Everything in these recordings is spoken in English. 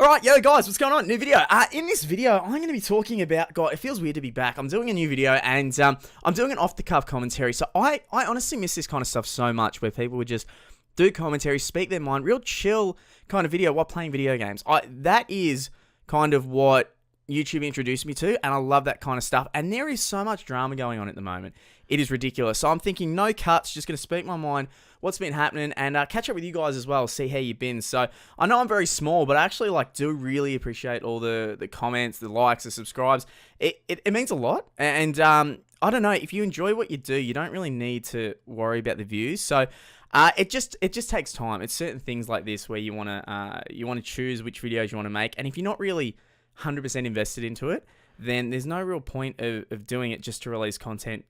Alright, yo guys, what's going on? New video. In this video, I'm going to be talking about, God, it feels weird to be back. I'm doing a new video and I'm doing an off-the-cuff commentary. So I honestly miss this kind of stuff so much where people would just do commentary, speak their mind, real chill kind of video while playing video games. That is kind of what YouTube introduced me to, and I love that kind of stuff. And there is so much drama going on at the moment. It is ridiculous. So I'm thinking no cuts, just going to speak my mind, what's been happening, and catch up with you guys as well, see how you've been. So I know I'm very small, but I actually do really appreciate all the comments, the likes, the subscribes. It means a lot. And I don't know, if you enjoy what you do, you don't really need to worry about the views. So it just takes time. It's certain things like this where you want to choose which videos you want to make, and if you're not really 100% invested into it, then there's no real point of doing it just to release content.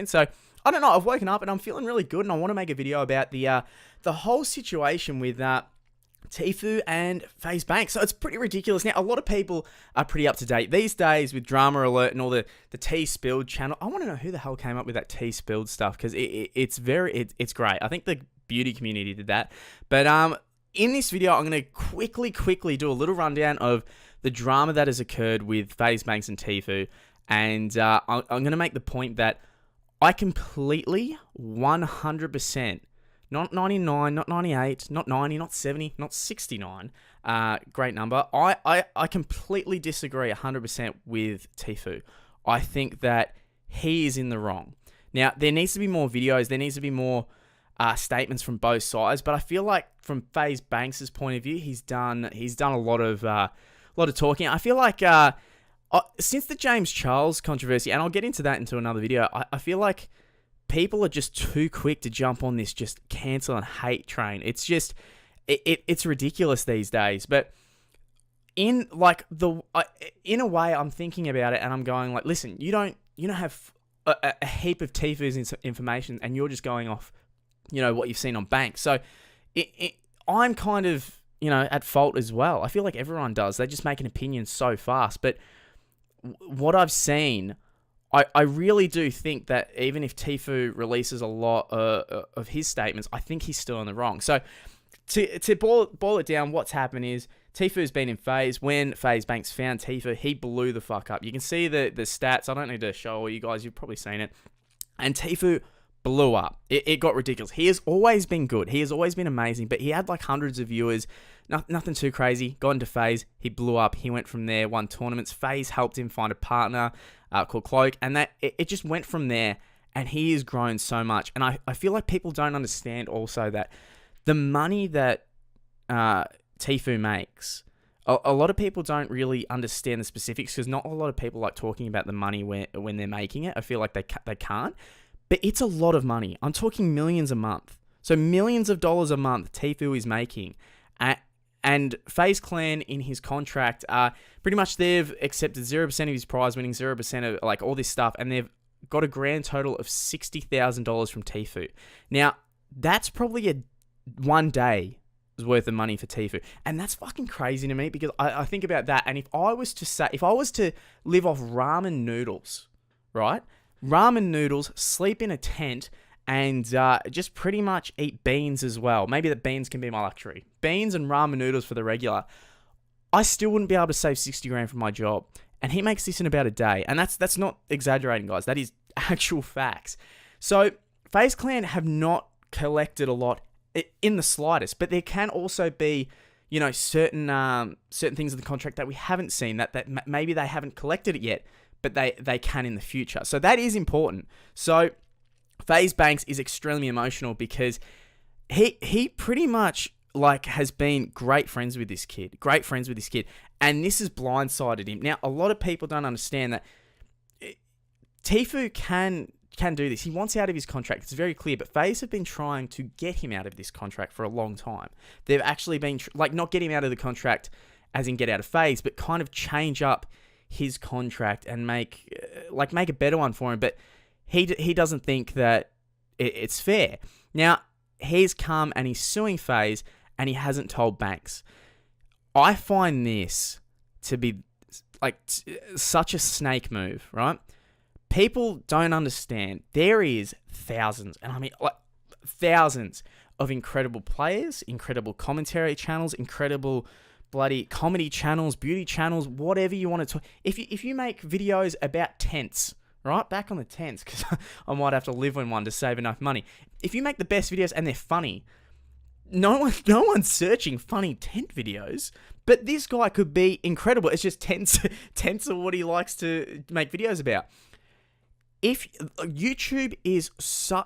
So I don't know, I've woken up and I'm feeling really good, and I want to make a video about the whole situation with Tfue and Faze Banks. So it's pretty ridiculous. Now, a lot of people are pretty up to date these days with Drama Alert and all the T Spilled channel. I want to know who the hell came up with that T Spilled stuff, because it's great. I think the beauty community did that. But in this video, I'm going to quickly do a little rundown of the drama that has occurred with Faze Banks and Tfue. And I'm going to make the point that I completely, 100%, not 99, not 98, not 90, not 70, not 69, great number. I completely disagree 100% with Tfue. I think that he is in the wrong. Now, there needs to be more videos. There needs to be more statements from both sides. But I feel like from Faze Banks' point of view, he's done a lot of talking. I feel like since the James Charles controversy, and I'll get into that into another video, I feel like people are just too quick to jump on this just cancel and hate train. It's just, it's ridiculous these days. But in a way, I'm thinking about it and I'm going like, listen, you don't have a heap of Tfue's information, and you're just going off, what you've seen on Banks. So I'm kind of, at fault as well. I feel like everyone does. They just make an opinion so fast. But what I've seen, I really do think that even if Tfue releases a lot of his statements, I think he's still in the wrong. So to boil it down, what's happened is Tfue's been in Faze. When Faze Banks found Tfue, he blew the fuck up. You can see the stats. I don't need to show all you guys. You've probably seen it. And Tfue blew up. It got ridiculous. He has always been good. He has always been amazing, but he had hundreds of viewers. Nothing too crazy. Got into Faze. He blew up. He went from there, won tournaments. Faze helped him find a partner called Cloak, and that it just went from there, and he has grown so much. And I feel like people don't understand also that the money that Tfue makes, a lot of people don't really understand the specifics, because not a lot of people like talking about the money when they're making it. I feel like they can't. But it's a lot of money. I'm talking millions a month. So millions of dollars a month Tfue is making. And FaZe Clan in his contract, pretty much they've accepted 0% of his prize winning, 0% of all this stuff, and they've got a grand total of $60,000 from Tfue. Now, that's probably one day's worth of money for Tfue. And that's fucking crazy to me, because I think about that, and if I was to live off ramen noodles, right? Ramen noodles, sleep in a tent, and just pretty much eat beans as well. Maybe the beans can be my luxury. Beans and ramen noodles for the regular. I still wouldn't be able to save 60 grand from my job. And he makes this in about a day. And that's not exaggerating, guys. That is actual facts. So FaZe Clan have not collected a lot in the slightest. But there can also be, certain things in the contract that we haven't seen, that maybe they haven't collected it yet, but they can in the future. So that is important. So Faze Banks is extremely emotional, because he pretty much has been great friends with this kid, and this has blindsided him. Now, a lot of people don't understand that Tfue can do this. He wants out of his contract. It's very clear, but Faze have been trying to get him out of this contract for a long time. They've actually been not get him out of the contract as in get out of Faze, but kind of change up his contract and make a better one for him. But he doesn't think that it's fair. Now, he's come and he's suing Faze, and he hasn't told Banks. I find this to be such a snake move, right? People don't understand. There is thousands, and I mean thousands of incredible players, incredible commentary channels, incredible bloody comedy channels, beauty channels, whatever you want to talk. If you make videos about tents, right? Back on the tents, because I might have to live in one to save enough money. If you make the best videos and they're funny, no one's searching funny tent videos. But this guy could be incredible. It's just tents are what he likes to make videos about. If YouTube is so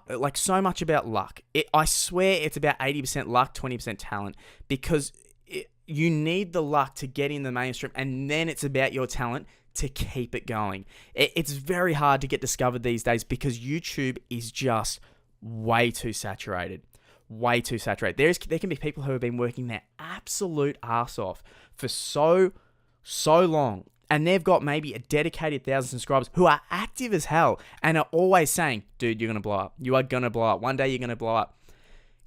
much about luck, I swear it's about 80% luck, 20% talent, because you need the luck to get in the mainstream, and then it's about your talent to keep it going. It's very hard to get discovered these days because YouTube is just way too saturated. Way too saturated. There can be people who have been working their absolute ass off for so long, and they've got maybe a dedicated 1,000 subscribers who are active as hell and are always saying, dude, you're going to blow up. You are going to blow up. One day you're going to blow up.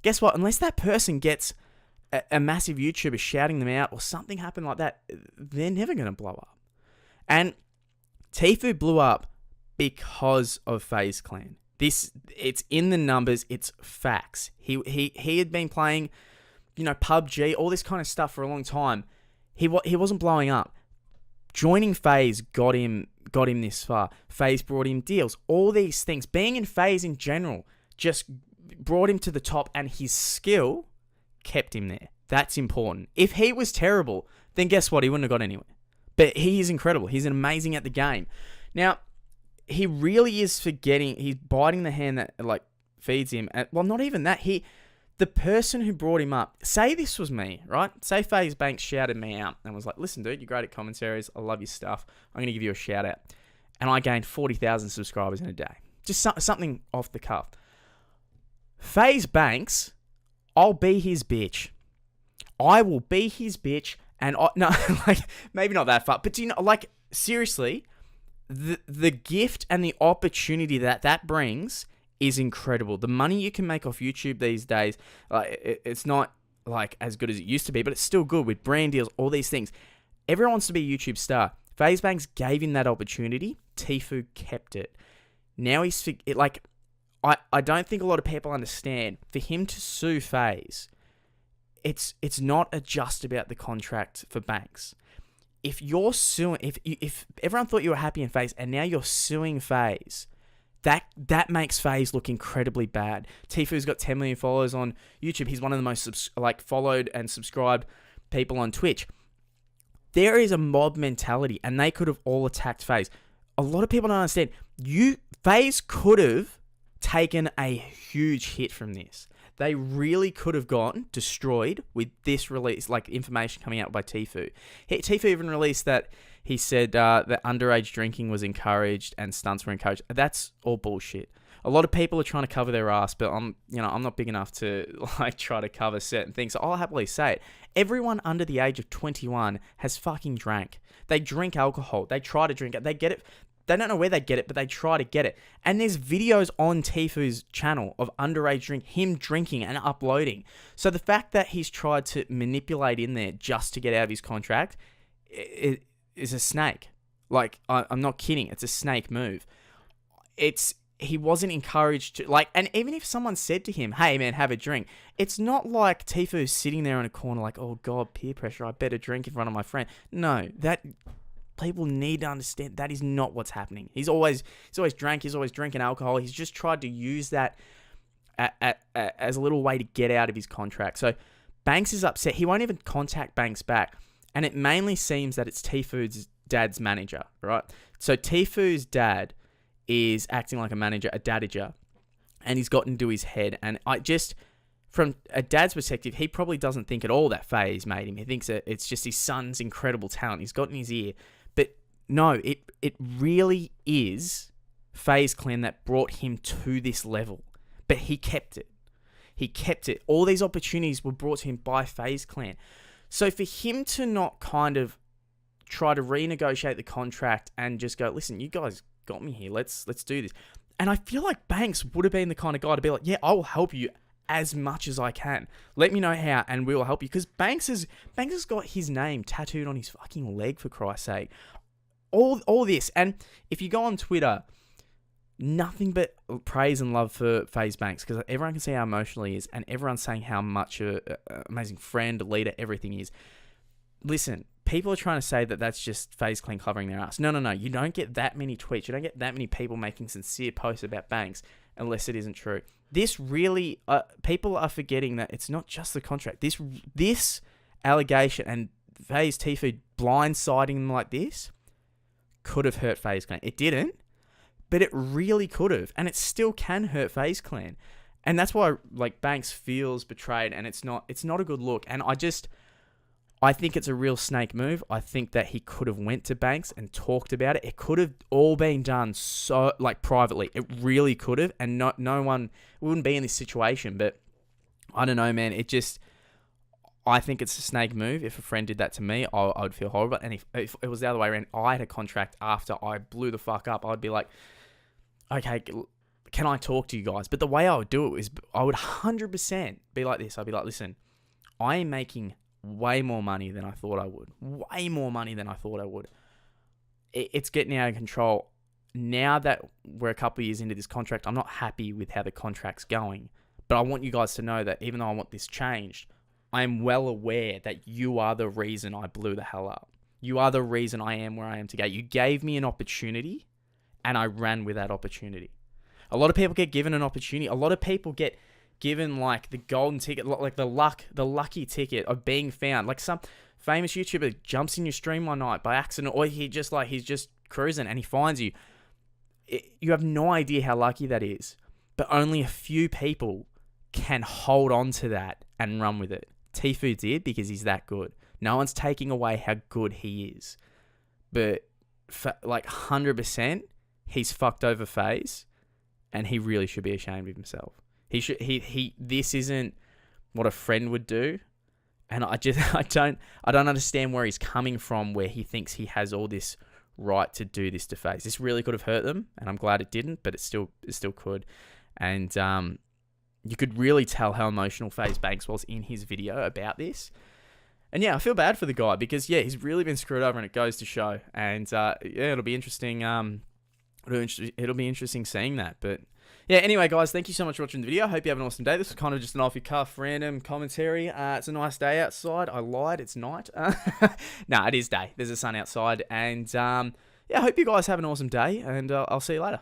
Guess what? Unless that person gets a massive YouTuber shouting them out or something happened like that, they're never going to blow up. And Tfue blew up because of Faze Clan. It's in the numbers. It's facts. He had been playing, PUBG, all this kind of stuff for a long time. He wasn't blowing up. Joining Faze got him this far. Faze brought him deals. All these things. Being in Faze in general just brought him to the top, and his skill kept him there. That's important. If he was terrible, then guess what? He wouldn't have got anywhere. But he is incredible. He's amazing at the game. Now, he really is he's biting the hand that feeds him. Well, not even that. The person who brought him up, say this was me, right? Say Faze Banks shouted me out and was like, listen, dude, you're great at commentaries. I love your stuff. I'm going to give you a shout out. And I gained 40,000 subscribers in a day. Just something off the cuff. Faze Banks, I'll be his bitch. I will be his bitch. And maybe not that far, but do you know, seriously, the gift and the opportunity that brings is incredible. The money you can make off YouTube these days, it's not as good as it used to be, but it's still good with brand deals, all these things. Everyone wants to be a YouTube star. Faze Banks gave him that opportunity. Tfue kept it. Now I don't think a lot of people understand. For him to sue Faze, it's not just about the contract for Banks. If you're suing, if everyone thought you were happy in Faze and now you're suing Faze, that makes Faze look incredibly bad. Tfue's got 10 million followers on YouTube. He's one of the most followed and subscribed people on Twitch. There is a mob mentality, and they could have all attacked Faze. A lot of people don't understand. Faze could have taken a huge hit from this. They really could have gotten destroyed with this release, information coming out by Tfue. Tfue even released that he said that underage drinking was encouraged and stunts were encouraged. That's all bullshit. A lot of people are trying to cover their ass, but I'm not big enough to try to cover certain things. So I'll happily say it. Everyone under the age of 21 has fucking drank. They drink alcohol. They try to drink it. They get it. They don't know where they get it, but they try to get it. And there's videos on Tfue's channel of underage him drinking and uploading. So the fact that he's tried to manipulate in there just to get out of his contract is a snake. I'm not kidding. It's a snake move. He wasn't encouraged to, and even if someone said to him, hey man, have a drink, it's not like Tfue's sitting there in a corner oh God, peer pressure, I better drink in front of my friend. No, people need to understand that is not what's happening. He's always drank. He's always drinking alcohol. He's just tried to use that as a little way to get out of his contract. So Banks is upset. He won't even contact Banks back. And it mainly seems that it's Tfue's dad's manager, right? So Tfue's dad is acting like a manager, a dadager, and he's gotten into his head. And from a dad's perspective, he probably doesn't think at all that Faze made him. He thinks that it's just his son's incredible talent. He's got in his ear. But no, it really is Faze Clan that brought him to this level. But he kept it. He kept it. All these opportunities were brought to him by Faze Clan. So for him to not kind of try to renegotiate the contract and just go, listen, you guys got me here. Let's do this. And I feel like Banks would have been the kind of guy to be like, yeah, I will help you as much as I can. Let me know how, and we will help you. Because Banks has got his name tattooed on his fucking leg, for Christ's sake. All this. And if you go on Twitter, nothing but praise and love for Faze Banks, because everyone can see how emotional he is, and everyone's saying how much an amazing friend, leader, everything is. listen, people are trying to say that that's just Faze Clan covering their ass. No. You don't get that many tweets. You don't get that many people making sincere posts about banks unless it isn't true. This really, people are forgetting that it's not just the contract. This allegation and Faze Tfue blindsiding them like this could have hurt Faze Clan. It didn't, but it really could have, and it still can hurt Faze Clan. And that's why like Banks feels betrayed, and it's not a good look. And I think it's a real snake move. I think that he could have went to Banks and talked about it. It could have all been done so like privately. It really could have, and no one wouldn't be in this situation. But I don't know, man. I think it's a snake move. If a friend did that to me, I would feel horrible. And if it was the other way around, I had a contract after I blew the fuck up, I'd be like, okay, can I talk to you guys? But the way I would do it is I would 100% be like this. I'd be like, listen, I am making way more money than I thought I would. Way more money than I thought I would. It's getting out of control. Now that we're a couple of years into this contract, I'm not happy with how the contract's going. But I want you guys to know that even though I want this changed, I am well aware that you are the reason I blew the hell up. You are the reason I am where I am today. You gave me an opportunity, and I ran with that opportunity. A lot of people get given an opportunity. A lot of people get given like the golden ticket, like the lucky ticket of being found. Like some famous YouTuber jumps in your stream one night by accident, or he's just cruising and he finds you. You have no idea how lucky that is. But only a few people can hold on to that and run with it. Tfue did because he's that good. No one's taking away how good he is. But like 100%, he's fucked over Faze, and he really should be ashamed of himself. This isn't what a friend would do. And I don't understand where he's coming from, where he thinks he has all this right to do this to Faze. This really could have hurt them, and I'm glad it didn't, but it still could. And you could really tell how emotional Faze Banks was in his video about this. And yeah, I feel bad for the guy because yeah, he's really been screwed over, and it goes to show. And yeah, it'll be interesting. It'll be interesting seeing that. But yeah, anyway, guys, thank you so much for watching the video. I hope you have an awesome day. This was kind of just an off-the-cuff, random commentary. It's a nice day outside. I lied. It's night. Nah, it is day. There's a sun outside. And yeah, I hope you guys have an awesome day, and I'll see you later.